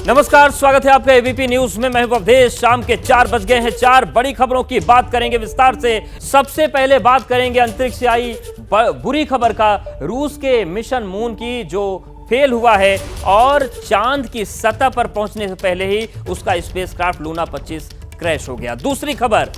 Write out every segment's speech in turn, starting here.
नमस्कार, स्वागत है आपका एबीपी न्यूज में। मैं हूं अवधेश। शाम के 4 बज गए हैं। 4 बड़ी खबरों की बात करेंगे विस्तार से। सबसे पहले बात करेंगे अंतरिक्ष से आई बुरी खबर का। रूस के मिशन मून की जो फेल हुआ है और चांद की सतह पर पहुंचने से पहले ही उसका स्पेसक्राफ्ट लूना 25 क्रैश हो गया। दूसरी खबर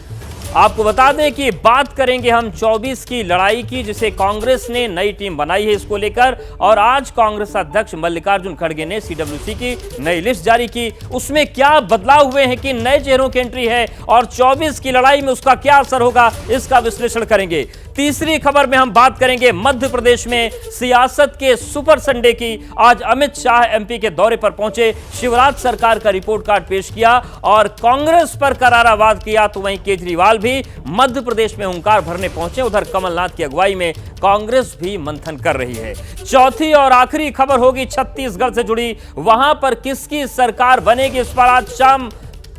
आपको बता दें कि बात करेंगे हम 24 की लड़ाई की, जिसे कांग्रेस ने नई टीम बनाई है इसको लेकर। और आज कांग्रेस अध्यक्ष मल्लिकार्जुन खड़गे ने सीडब्ल्यूसी की नई लिस्ट जारी की। उसमें क्या बदलाव हुए हैं कि नए चेहरों की एंट्री है और 24 की लड़ाई में उसका क्या असर होगा, इसका विश्लेषण करेंगे। तीसरी खबर में हम बात करेंगे मध्य प्रदेश में सियासत के सुपर संडे की। आज अमित शाह एमपी के दौरे पर पहुंचे, शिवराज सरकार का रिपोर्ट कार्ड पेश किया और कांग्रेस पर करारा वार किया। तो वहीं केजरीवाल भी मध्य प्रदेश में हुंकार भरने पहुंचे। उधर कमलनाथ की अगुवाई में कांग्रेस भी मंथन कर रही है। चौथी और आखिरी खबर होगी छत्तीसगढ़ से जुड़ी। वहां पर किसकी सरकार बनेगी, इस पर आज शाम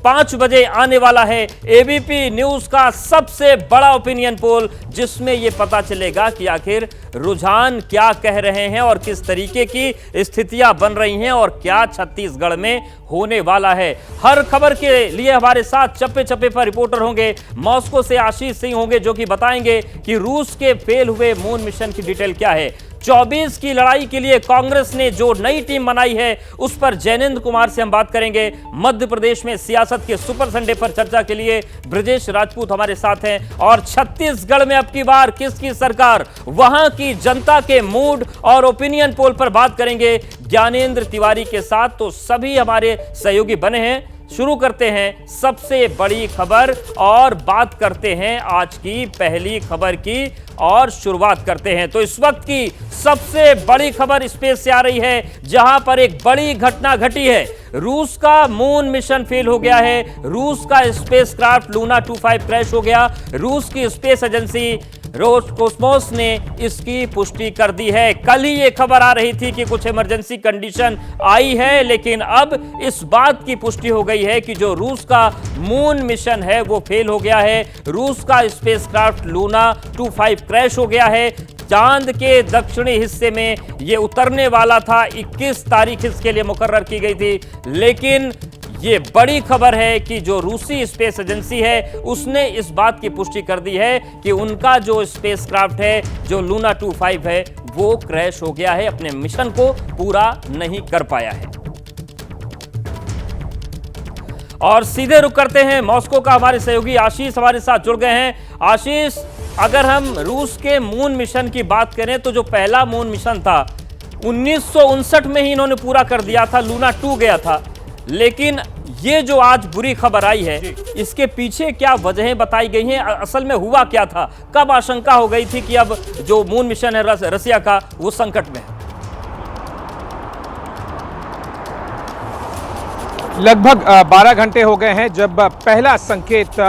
5 बजे आने वाला है एबीपी न्यूज का सबसे बड़ा ओपिनियन पोल, जिसमें यह पता चलेगा कि आखिर रुझान क्या कह रहे हैं और किस तरीके की स्थितियां बन रही हैं और क्या छत्तीसगढ़ में होने वाला है। हर खबर के लिए हमारे साथ चप्पे चप्पे पर रिपोर्टर होंगे। मॉस्को से आशीष सिंह होंगे जो कि बताएंगे कि रूस के फेल हुए मून मिशन की डिटेल क्या है। 24 की लड़ाई के लिए कांग्रेस ने जो नई टीम बनाई है उस पर जैनेंद्र कुमार से हम बात करेंगे। मध्य प्रदेश में सियासत के सुपर संडे पर चर्चा के लिए ब्रजेश राजपूत हमारे साथ हैं। और छत्तीसगढ़ में अब की बार किसकी सरकार, वहां की जनता के मूड और ओपिनियन पोल पर बात करेंगे ज्ञानेंद्र तिवारी के साथ। तो सभी हमारे सहयोगी बने हैं। शुरू करते हैं सबसे बड़ी खबर और बात करते हैं आज की पहली खबर की और शुरुआत करते हैं। तो इस वक्त की सबसे बड़ी खबर स्पेस से आ रही है, जहां पर एक बड़ी घटना घटी है। रूस का मून मिशन फेल हो गया है। रूस का स्पेसक्राफ्ट लूना 25 क्रैश हो गया। रूस की स्पेस एजेंसी रोसकोस्मोस ने इसकी पुष्टि कर दी है। कल ही ये खबर आ रही थी कि कुछ इमरजेंसी कंडीशन आई है, लेकिन अब इस बात की पुष्टि हो गई है कि जो रूस का मून मिशन है वो फेल हो गया है। रूस का स्पेसक्राफ्ट लूना 25 क्रैश हो गया है। चांद के दक्षिणी हिस्से में ये उतरने वाला था। 21 तारीख इसके लिए मुकर्रर की गई थी, लेकिन ये बड़ी खबर है कि जो रूसी स्पेस एजेंसी है उसने इस बात की पुष्टि कर दी है कि उनका जो स्पेसक्राफ्ट है, जो लूना 25 है, वो क्रैश हो गया है, अपने मिशन को पूरा नहीं कर पाया है। और सीधे रुक करते हैं मॉस्को का। हमारे सहयोगी आशीष हमारे साथ जुड़ गए हैं। आशीष, अगर हम रूस के मून मिशन की बात करें तो जो पहला मून मिशन था 1959 में ही इन्होंने पूरा कर दिया था, लूना 2 गया था। लेकिन ये जो आज बुरी खबर आई है, इसके पीछे क्या वजहें बताई गई हैं? असल में हुआ क्या था? कब आशंका हो गई थी कि अब जो मून मिशन है रसिया का, वो संकट में है? लगभग 12 घंटे हो गए हैं जब पहला संकेत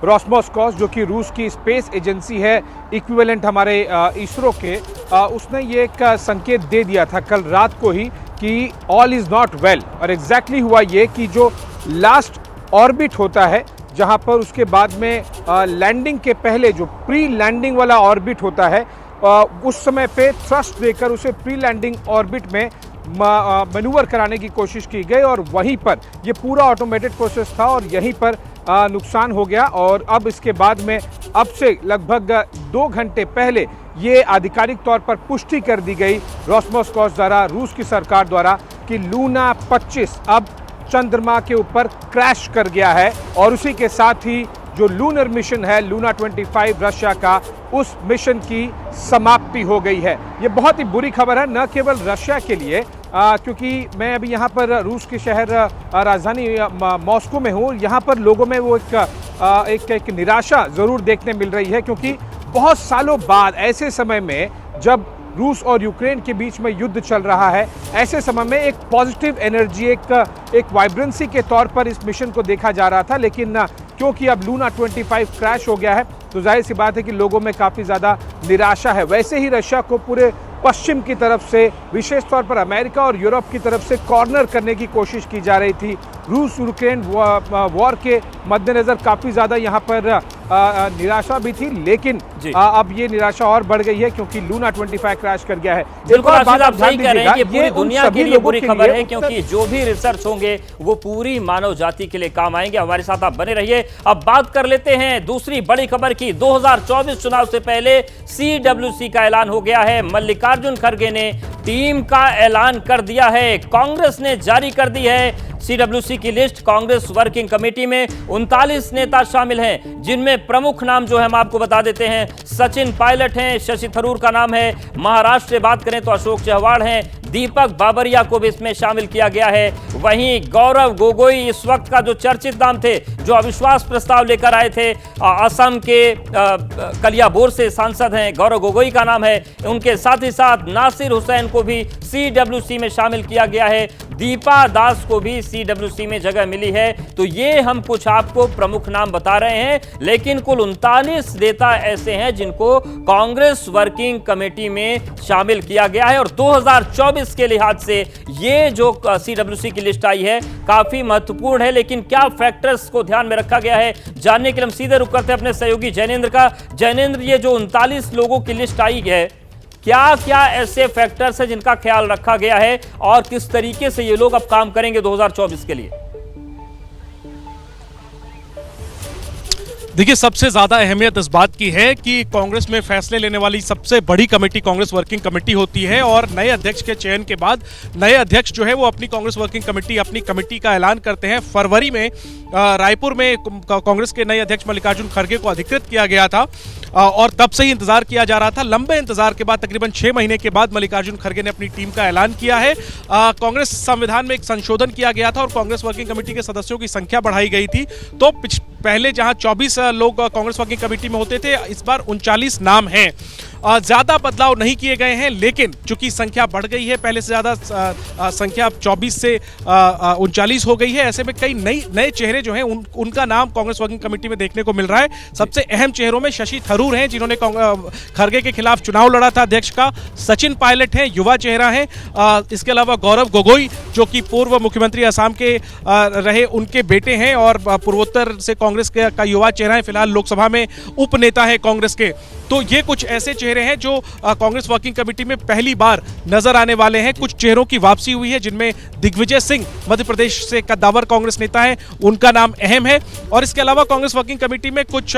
रोसकोस्मोस, जो कि रूस की स्पेस एजेंसी है, इक्विवेलेंट हमारे इसरो के, उसने ये एक संकेत दे दिया था कल रात को ही कि ऑल इज नॉट वेल। और एग्जैक्टली हुआ ये कि जो लास्ट ऑर्बिट होता है, जहां पर उसके बाद में लैंडिंग के पहले जो प्री लैंडिंग वाला ऑर्बिट होता है, उस समय पे थ्रस्ट देकर उसे प्री लैंडिंग ऑर्बिट में मैन्यूवर कराने की कोशिश की गई और वहीं पर ये पूरा ऑटोमेटेड प्रोसेस था और यहीं पर नुकसान हो गया। और अब इसके बाद में अब से लगभग 2 घंटे पहले ये आधिकारिक तौर पर पुष्टि कर दी गई रोसकोस्मोस द्वारा, रूस की सरकार द्वारा, कि लूना 25 अब चंद्रमा के ऊपर क्रैश कर गया है। और उसी के साथ ही जो लूनर मिशन है लूना 25 रशिया का, उस मिशन की समाप्ति हो गई है। ये बहुत ही बुरी खबर है, न केवल रशिया के लिए, क्योंकि मैं अभी यहाँ पर रूस के शहर राजधानी मॉस्को में हूँ। यहाँ पर लोगों में वो एक निराशा ज़रूर देखने मिल रही है, क्योंकि बहुत सालों बाद ऐसे समय में जब रूस और यूक्रेन के बीच में युद्ध चल रहा है, ऐसे समय में एक पॉजिटिव एनर्जी, एक वाइब्रेंसी के तौर पर इस मिशन को देखा जा रहा था। लेकिन क्योंकि अब लूना 25 क्रैश हो गया है, तो जाहिर सी बात है कि लोगों में काफ़ी ज़्यादा निराशा है। वैसे ही रशिया को पूरे पश्चिम की तरफ से, विशेष तौर पर अमेरिका और यूरोप की तरफ से कॉर्नर करने की कोशिश की जा रही थी। रूस यूक्रेन वॉर के मद्देनज़र काफ़ी ज़्यादा यहाँ पर निराशा भी थी, लेकिन जी। अब ये निराशा और बढ़ गई है क्योंकि लूना 25 क्रैश कर गया है। बिल्कुल एक और आप सही कह रहे हैं कि पूरी ये उन दुनिया के सभी लिए लोगों बुरी के खबर लिए है, क्योंकि जो भी रिसर्च होंगे वो पूरी मानव जाति के लिए काम आएंगे। हमारे साथ आप बने रहिए। अब बात कर लेते हैं दूसरी बड़ी खबर की। 2024 चुनाव से पहले सीडब्ल्यूसी का ऐलान हो गया है। मल्लिकार्जुन खड़गे ने टीम का ऐलान कर दिया है। कांग्रेस ने जारी कर दी है सीडब्ल्यूसी की लिस्ट। कांग्रेस वर्किंग कमेटी में 39 नेता शामिल हैं, जिनमें प्रमुख नाम जो है हम आपको बता देते हैं। सचिन पायलट हैं, शशि थरूर का नाम है, महाराष्ट्र से बात करें तो अशोक चव्हाण हैं, दीपक बाबरिया को भी इसमें शामिल किया गया है। वहीं गौरव गोगोई इस वक्त का जो चर्चित नाम थे, जो अविश्वास प्रस्ताव लेकर आए थे, असम के कलियाबोर से सांसद हैं, गौरव गोगोई का नाम है। उनके साथ ही साथ नासिर हुसैन को भी सीडब्ल्यूसी में शामिल किया गया है। दीपा दास को भी सीडब्ल्यूसी में जगह मिली है। तो ये हम कुछ आपको प्रमुख नाम बता रहे हैं, लेकिन कुल 39 नेता ऐसे हैं जिनको कांग्रेस वर्किंग कमेटी में शामिल किया गया है। और 2024 के लिहाज से ये जो सीडब्ल्यूसी की लिस्ट आई है काफी महत्वपूर्ण है। लेकिन क्या फैक्टर्स को ध्यान में रखा गया है, जानने के लिए हम सीधे रुक करते हैं अपने सहयोगी जैनेंद्र का। जैनेंद्र, ये जो 39 लोगों की लिस्ट आई है, क्या क्या ऐसे फैक्टर्स हैं जिनका ख्याल रखा गया है और किस तरीके से ये लोग अब काम करेंगे 2024 के लिए? देखिए, सबसे ज्यादा अहमियत इस बात की है कि कांग्रेस में फैसले लेने वाली सबसे बड़ी कमेटी कांग्रेस वर्किंग कमेटी होती है। और नए अध्यक्ष के चयन के बाद नए अध्यक्ष जो है वो अपनी कांग्रेस वर्किंग कमेटी, अपनी कमेटी का ऐलान करते हैं। फरवरी में रायपुर में कांग्रेस के नए अध्यक्ष मल्लिकार्जुन खड़गे को अधिकृत किया गया था और तब से ही इंतजार किया जा रहा था। लंबे इंतजार के बाद तकरीबन 6 महीने के बाद मल्लिकार्जुन खड़गे ने अपनी टीम का ऐलान किया है। कांग्रेस संविधान में एक संशोधन किया गया था और कांग्रेस वर्किंग कमेटी के सदस्यों की संख्या बढ़ाई गई थी। तो पहले जहां 24 लोग कांग्रेस वर्किंग कमेटी में होते थे, इस बार 39 नाम हैं। ज्यादा बदलाव नहीं किए गए हैं, लेकिन चूंकि संख्या बढ़ गई है, पहले से ज्यादा संख्या 24 से 39 हो गई है। ऐसे में कई नए चेहरे जो हैं उनका नाम कांग्रेस वर्किंग कमेटी में देखने को मिल रहा है। सबसे अहम चेहरों में शशि थरूर हैं, जिन्होंने खड़गे के खिलाफ चुनाव लड़ा था अध्यक्ष का। सचिन पायलट हैं, युवा चेहरा है। इसके अलावा गौरव गोगोई, जो कि पूर्व मुख्यमंत्री असम के रहे, उनके बेटे हैं और पूर्वोत्तर से कांग्रेस का युवा चेहरा है। फिलहाल लोकसभा में उप नेता है कांग्रेस के। तो ये कुछ ऐसे चेहरे हैं जो कांग्रेस वर्किंग कमेटी में पहली बार नजर आने वाले हैं। कुछ चेहरों की वापसी हुई है, जिनमें दिग्विजय सिंह मध्य प्रदेश से कद्दावर कांग्रेस नेता है, उनका नाम अहम है। और इसके अलावा कांग्रेस वर्किंग कमेटी में कुछ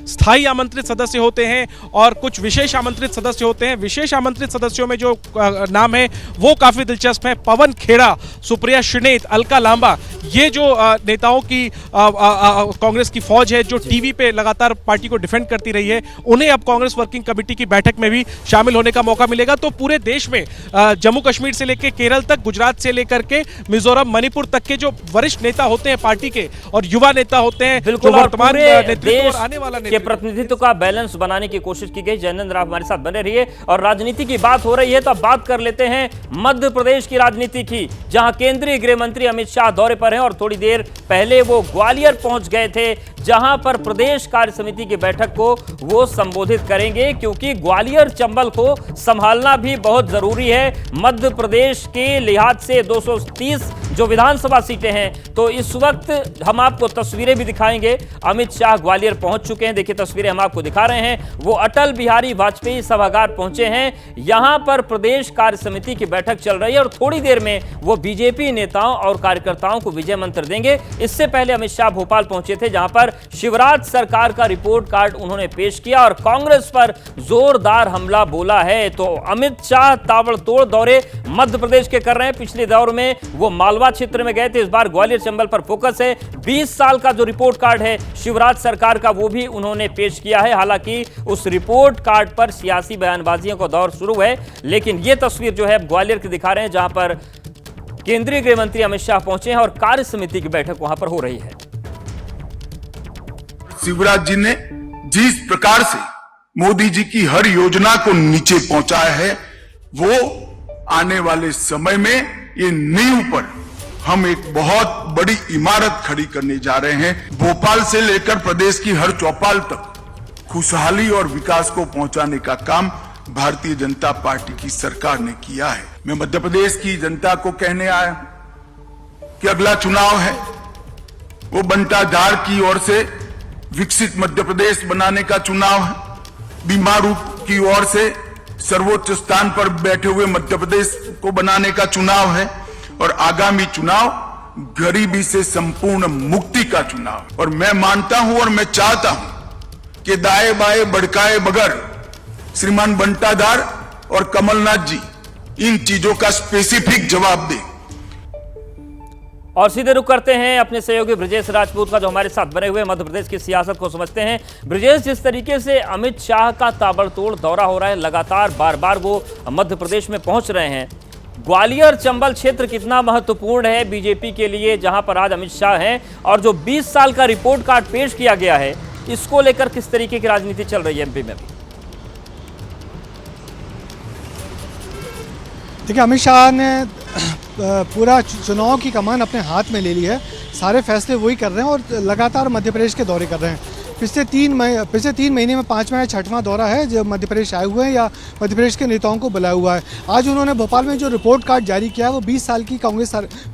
स्थायी आमंत्रित सदस्य होते हैं और कुछ विशेष आमंत्रित सदस्य होते हैं। विशेष आमंत्रित सदस्यों में जो नाम है वो काफी दिलचस्प है। पवन खेड़ा, सुप्रिया श्रीनेत, अलका लांबा, ये जो नेताओं की कांग्रेस की फौज है, जो टीवी पे लगातार पार्टी को डिफेंड करती रही है, उन्हें अब कांग्रेस वर्किंग कमेटी की बैठक में भी शामिल होने का मौका मिलेगा। तो पूरे देश में जम्मू कश्मीर से लेकर केरल तक, गुजरात से लेकर के मिजोरम, मणिपुर तक के जो वरिष्ठ नेता होते हैं पार्टी के और युवा नेता होते हैं, बिल्कुल, जो वर्तमान नेतृत्व और आने वाला के प्रतिनिधित्व का बैलेंस बनाने की कोशिश की गई। जैनेंद्र, आप हमारे साथ बने रहिए। और राजनीति की बात हो रही है तो अब बात कर लेते हैं मध्य प्रदेश की राजनीति की, जहां केंद्रीय गृह मंत्री अमित शाह दौरे पर हैं और थोड़ी देर पहले वो ग्वालियर पहुंच गए थे, जहां पर प्रदेश कार्य समिति की बैठक को वो संबोधित करेंगे, क्योंकि ग्वालियर चंबल को संभालना भी बहुत जरूरी है। मध्य प्रदेश के लिहाज से 230 जो विधानसभा सीटें हैं, तो इस वक्त हम आपको तस्वीरें भी दिखाएंगे। अमित शाह ग्वालियर पहुंच चुके हैं, देखिए तस्वीरें हम आपको दिखा रहे हैं। वो अटल बिहारी वाजपेयी सभागार पहुंचे हैं। यहां पर प्रदेश कार्य समिति की बैठक चल रही है और थोड़ी देर में वो बीजेपी नेताओं और कार्यकर्ताओं को विजय मंत्र देंगे। इससे पहले अमित शाह भोपाल पहुंचे थे, जहां पर शिवराज सरकार का रिपोर्ट कार्ड उन्होंने पेश किया और कांग्रेस पर जोरदार हमला बोला है। तो अमित शाह ताबड़तोड़ दौरे मध्य प्रदेश के कर रहे हैं। पिछले दौर में वो मालवा क्षेत्र में गए थे, इस बार ग्वालियर चंबल पर फोकस है। 20 साल का जो रिपोर्ट कार्ड है शिवराज सरकार का, वो भी उन्होंने पेश किया है। हालांकि उस रिपोर्ट कार्ड पर सियासी बयानबाजियों का दौर शुरू है, लेकिन यह तस्वीर जो है ग्वालियर की दिखा रहे हैं, जहां पर केंद्रीय गृह मंत्री अमित शाह पहुंचे हैं और कार्य समिति की बैठक वहां पर हो रही है। शिवराज जी ने जिस प्रकार से मोदी जी की हर योजना को नीचे पहुंचाया है, वो आने वाले समय में ये नींव पर हम एक बहुत बड़ी इमारत खड़ी करने जा रहे हैं। भोपाल से लेकर प्रदेश की हर चौपाल तक खुशहाली और विकास को पहुंचाने का काम भारतीय जनता पार्टी की सरकार ने किया है। मैं मध्य प्रदेश की जनता को कहने आया कि अगला चुनाव है वो बंटाधार की ओर से विकसित मध्य प्रदेश बनाने का चुनाव है। बीमारू की ओर से सर्वोच्च स्थान पर बैठे हुए मध्य प्रदेश को बनाने का चुनाव है और आगामी चुनाव गरीबी से संपूर्ण मुक्ति का चुनाव। और मैं मानता हूं और मैं चाहता हूं कि दाएं बाएं भड़काए बगैर श्रीमान बंटाधार और कमलनाथ जी इन चीजों का स्पेसिफिक जवाब दें। और सीधे रुख करते हैं अपने सहयोगी ब्रजेश राजपूत का, जो हमारे साथ बने हुए मध्य प्रदेश की सियासत को समझते हैं। ब्रजेश, जिस तरीके से अमित शाह का ताबड़तोड़ दौरा हो रहा है, लगातार बार बार वो मध्य प्रदेश में पहुंच रहे हैं, ग्वालियर चंबल क्षेत्र कितना महत्वपूर्ण है बीजेपी के लिए, जहां पर आज अमित शाह हैं, और जो 20 साल का रिपोर्ट कार्ड पेश किया गया है, इसको लेकर किस तरीके की राजनीति चल रही है एमपी में? देखिए, अमित शाह ने पूरा चुनाव की कमान अपने हाथ में ले ली है। सारे फैसले वही कर रहे हैं और लगातार मध्य प्रदेश के दौरे कर रहे हैं। पिछले 3 महीने में 5वां या 6वां दौरा है जब मध्य प्रदेश आए हुए हैं या मध्य प्रदेश के नेताओं को बुलाया हुआ है। आज उन्होंने भोपाल में जो रिपोर्ट कार्ड जारी किया है वो 20 साल की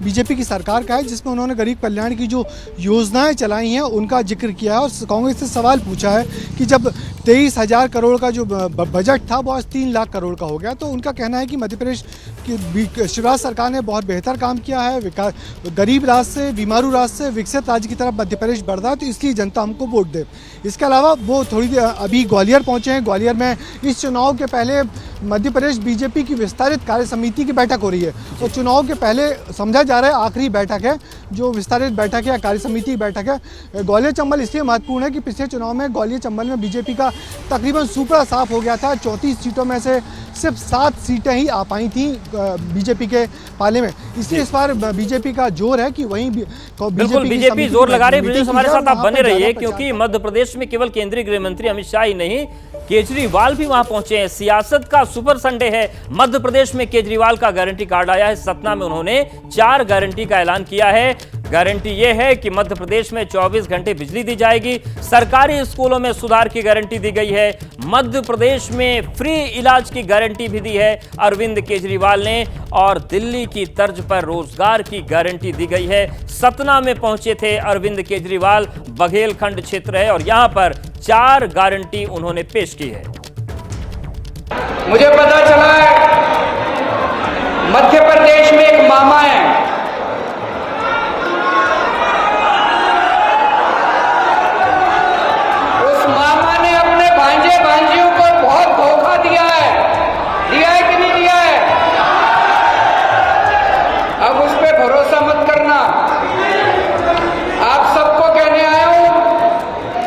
बीजेपी की सरकार का है, जिसमें उन्होंने गरीब कल्याण की जो योजनाएं चलाई हैं उनका जिक्र किया है और कांग्रेस से सवाल पूछा है कि जब 23,000 करोड़ का जो बजट था वो आज 3 लाख करोड़ का हो गया। तो उनका कहना है कि मध्य प्रदेश की शिवराज सरकार ने बहुत बेहतर काम किया है, विकास गरीब राज्य से, बीमारू राज्य से विकसित राज्य की तरफ मध्य प्रदेश बढ़ रहा है, तो इसलिए जनता हमको वोट दे। इसके अलावा वो थोड़ी देर अभी ग्वालियर पहुंचे हैं। ग्वालियर में इस चुनाव के पहले मध्य प्रदेश बीजेपी की विस्तारित कार्य समिति की बैठक हो रही है और चुनाव के पहले समझा जा रहा है आखिरी बैठक है जो विस्तारित बैठक है या कार्य समिति की बैठक है। ग्वालियर चंबल इसलिए महत्वपूर्ण है कि पिछले चुनाव में ग्वालियर चंबल में बीजेपी का तकरीबन सुपड़ा साफ हो गया था। 34 सीटों में से सिर्फ 7 सीटें ही आ पाई थी बीजेपी के पाले में, इसलिए इस बार बीजेपी का जोर है कि वहीं बिल्कुल बीजेपी जोर लगा रही है। हमारे साथ आप बने रहिए, क्योंकि मध्य प्रदेश में केवल केंद्रीय गृह मंत्री अमित शाह ही नहीं, केजरीवाल भी वहां पहुंचे हैं। सियासत का सुपर संडे है। मध्य प्रदेश में केजरीवाल का गारंटी कार्ड आया है। सतना में उन्होंने 4 गारंटी का ऐलान किया है। गारंटी यह है कि मध्य प्रदेश में 24 घंटे बिजली दी जाएगी, सरकारी स्कूलों में सुधार की गारंटी दी गई है, मध्य प्रदेश में फ्री इलाज की गारंटी भी दी है अरविंद केजरीवाल ने, और दिल्ली की तर्ज पर रोजगार की गारंटी दी गई है। सतना में पहुंचे थे अरविंद केजरीवाल, बघेलखंड क्षेत्र है, और यहां पर 4 गारंटी उन्होंने पेश की है। मुझे पता चला है मध्य प्रदेश में एक मामा है, उस मामा ने अपने भांजे भांजियों को बहुत धोखा दिया है कि नहीं दिया है? अब उस पर भरोसा मत करना। आप सबको कहने आया हूं,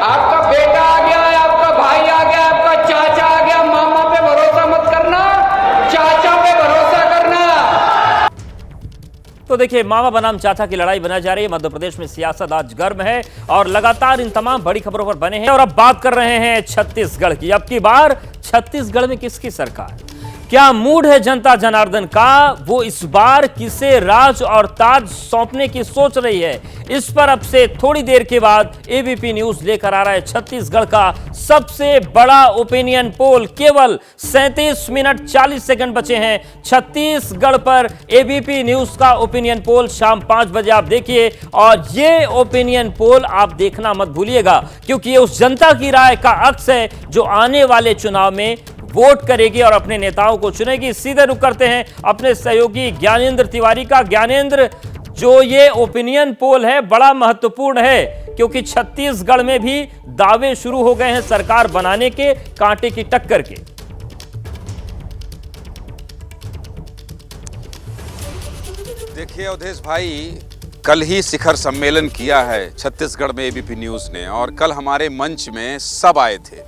आपका बेटा आ गया है, आपका भाई आ गया, आपका चाचा आ गया, मामा पे भरोसा मत करना, चाचा पे भरोसा करना। तो देखिए, मामा बनाम चाचा की लड़ाई बनाई जा रही है। मध्य प्रदेश में सियासत आज गर्म है और लगातार इन तमाम बड़ी खबरों पर बने हैं। और अब बात कर रहे हैं छत्तीसगढ़ की। अब की बार छत्तीसगढ़ में किसकी सरकार? क्या मूड है जनता जनार्दन का? वो इस बार किसे राज और ताज सौंपने की सोच रही है? इस पर अब से थोड़ी देर के बाद एबीपी न्यूज लेकर आ रहा है छत्तीसगढ़ का सबसे बड़ा ओपिनियन पोल। केवल 37 मिनट 40 सेकंड बचे हैं छत्तीसगढ़ पर। एबीपी न्यूज का ओपिनियन पोल शाम 5 बजे आप देखिए, और ये ओपिनियन पोल आप देखना मत भूलिएगा, क्योंकि ये उस जनता की राय का अक्स है जो आने वाले चुनाव में वोट करेगी और अपने नेताओं को चुनेगी। सीधे रुख करते हैं अपने सहयोगी ज्ञानेंद्र तिवारी का। ज्ञानेंद्र, जो ये ओपिनियन पोल है बड़ा महत्वपूर्ण है, क्योंकि छत्तीसगढ़ में भी दावे शुरू हो गए हैं सरकार बनाने के, कांटे की टक्कर के। देखिए अवधेश भाई, कल ही शिखर सम्मेलन किया है छत्तीसगढ़ में एबीपी न्यूज ने, और कल हमारे मंच में सब आए थे,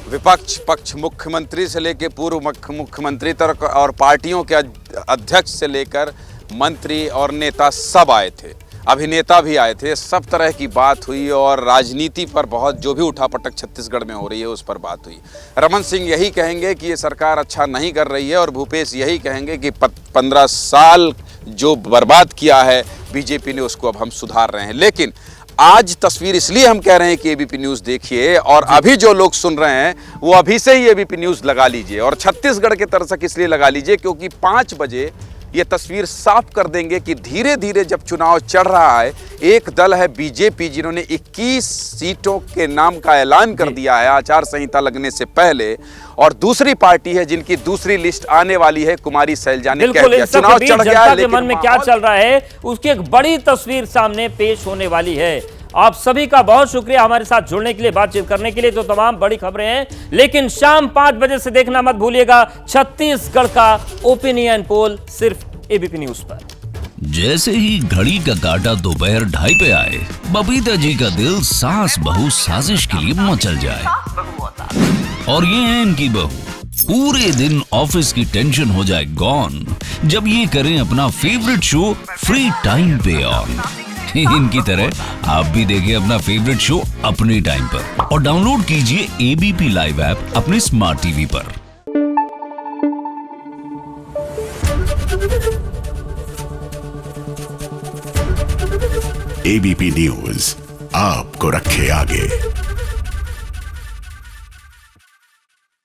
विपक्ष पक्ष, मुख्यमंत्री से लेकर पूर्व मुख्यमंत्री तक और पार्टियों के अध्यक्ष से लेकर मंत्री और नेता सब आए थे, अभिनेता भी आए थे। सब तरह की बात हुई और राजनीति पर बहुत जो भी उठापटक छत्तीसगढ़ में हो रही है उस पर बात हुई। रमन सिंह यही कहेंगे कि ये सरकार अच्छा नहीं कर रही है, और भूपेश यही कहेंगे कि 15 साल जो बर्बाद किया है बीजेपी ने उसको अब हम सुधार रहे हैं। लेकिन आज तस्वीर इसलिए हम कह रहे हैं कि एबीपी न्यूज़ देखिए, और अभी जो लोग सुन रहे हैं वो अभी से ही एबीपी न्यूज़ लगा लीजिए, और छत्तीसगढ़ के तरसक इसलिए लगा लीजिए क्योंकि 5 बजे ये तस्वीर साफ कर देंगे कि धीरे धीरे जब चुनाव चढ़ रहा है, एक दल है बीजेपी जिन्होंने 21 सीटों के नाम का ऐलान कर दिया है आचार संहिता लगने से पहले, और दूसरी पार्टी है जिनकी दूसरी लिस्ट आने वाली है, कुमारी शैलजा ने कह दिया चुनाव चढ़ गया है। लेकिन मन में क्या चल रहा है उसकी एक बड़ी तस्वीर सामने पेश होने वाली है। आप सभी का बहुत शुक्रिया हमारे साथ जुड़ने के लिए, बातचीत करने के लिए। तो तमाम बड़ी खबरें हैं, लेकिन शाम 5 बजे से देखना मत भूलिएगा छत्तीसगढ़ का ओपिनियन पोल सिर्फ एबीपी न्यूज पर। जैसे ही घड़ी का काटा दोपहर 2:30 पे आए, बबीता जी का दिल सास बहू साजिश के लिए मचल जाए। और ये है इनकी बहू, पूरे दिन ऑफिस की टेंशन हो जाए गॉन जब ये करें अपना फेवरेट शो फ्री टाइम पे ऑन। इनकी तरह आप भी देखिए अपना फेवरेट शो अपने टाइम पर और डाउनलोड कीजिए एबीपी लाइव ऐप अपने स्मार्ट टीवी पर। एबीपी न्यूज आपको रखे आगे।